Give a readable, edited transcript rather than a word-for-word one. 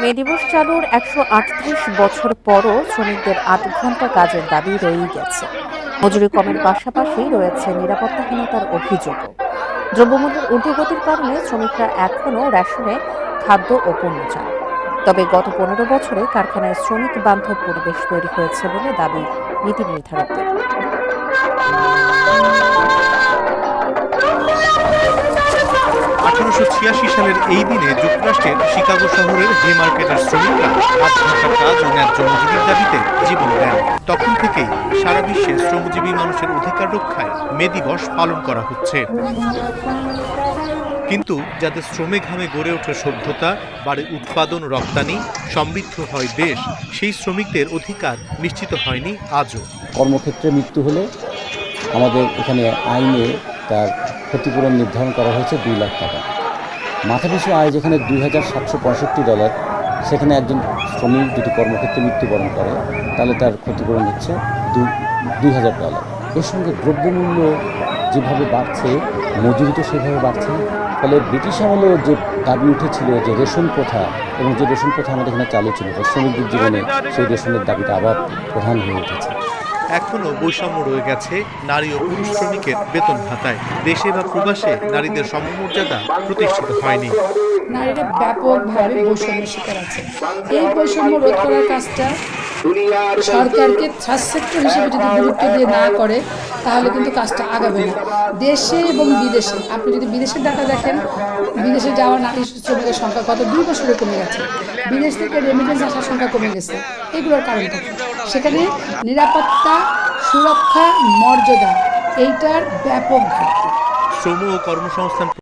মে দিবস চালুর ১৩৮ বছর পরও শ্রমিকদের ৮ ঘন্টা কাজের দাবি রয়েই গেছে। মজুরি কমের পাশাপাশি রয়েছে নিরাপত্তাহীনতার অভিযোগও। দ্রব্যমূল্যের ঊর্ধ্বগতির কারণে শ্রমিকরা এখনও রেশনে খাদ্য ও পণ্য চান। তবে গত ১৫ বছরে কারখানায় শ্রমিক বান্ধব পরিবেশ তৈরি হয়েছে বলে দাবি নীতি নির্ধারকদের। ১৮৮৬ সালের এই দিনে যুক্তরাষ্ট্রের শিকাগো শহরের হেমার্কেটের শ্রমিকরা ৮ ঘন্টা কাজ ও ন্যায্য মজুরির দাবিতে জীবন দেন। তখন থেকেই সারা বিশ্বে শ্রমজীবী মানুষের অধিকার রক্ষায় মে দিবস পালন করা হচ্ছে। কিন্তু যাদের শ্রমে ঘামে গড়ে ওঠে সভ্যতা, বাড়ে উৎপাদন রপ্তানি, সমৃদ্ধ হয় দেশ, সেই শ্রমিকদের অধিকার নিশ্চিত হয়নি আজও। কর্মক্ষেত্রে মৃত্যু হলে আমাদের এখানে আইনে তার ক্ষতিপূরণ নির্ধারণ করা হয়েছে ২ লাখ টাকা। মাথাপিছু আয় যেখানে $২,৭৬৫, সেখানে একজন শ্রমিক যদি কর্মক্ষেত্রে মৃত্যুবরণ করে তাহলে তার ক্ষতিপূরণ হচ্ছে $২,০০০। এর সঙ্গে দ্রব্যমূল্য যেভাবে বাড়ছে, মজুরি তো সেভাবে বাড়ছে না। ফলে ব্রিটিশ আমলেও যে দাবি উঠেছিল যে রেশন প্রথা, এবং যে রেশন প্রথা আমাদের এখানে চালু ছিল, শ্রমিকদের জীবনে সেই রেশনের দাবিটা আবার প্রধান হয়ে উঠেছে। এখনো বৈষম্য রয়ে গেছে নারী ও পুরুষ শ্রমিকের বেতন ভাতায়। দেশে বা প্রবাসে নারীদের সমমর্যাদা প্রতিষ্ঠিত হয়নি। নারীরা ব্যাপকভাবে বৈষম্যের শিকার আছে। এই বৈষম্য রোধ করার কাজটা সরকারকে থার্ড সেক্টর হিসেবে যদি গুরুত্ব দিয়ে না করে তাহলে কিন্তু কাজটা আগাবে না। দেশে এবং বিদেশে, আপনি যদি বিদেশের ডাটা দেখেন, বিদেশে যাওয়া নারী শ্রমিকের সংখ্যা গত 2 বছরে কমে গেছে। বিদেশ থেকে রেমিটেন্স আসার সংখ্যা কমে গেছে। এগুলোর কারণটা সেখানে নিরাপত্তা, সুরক্ষা, মর্যাদা এইটার ব্যাপক ঘাটতি। শ্রম ও কর্মসংস্থান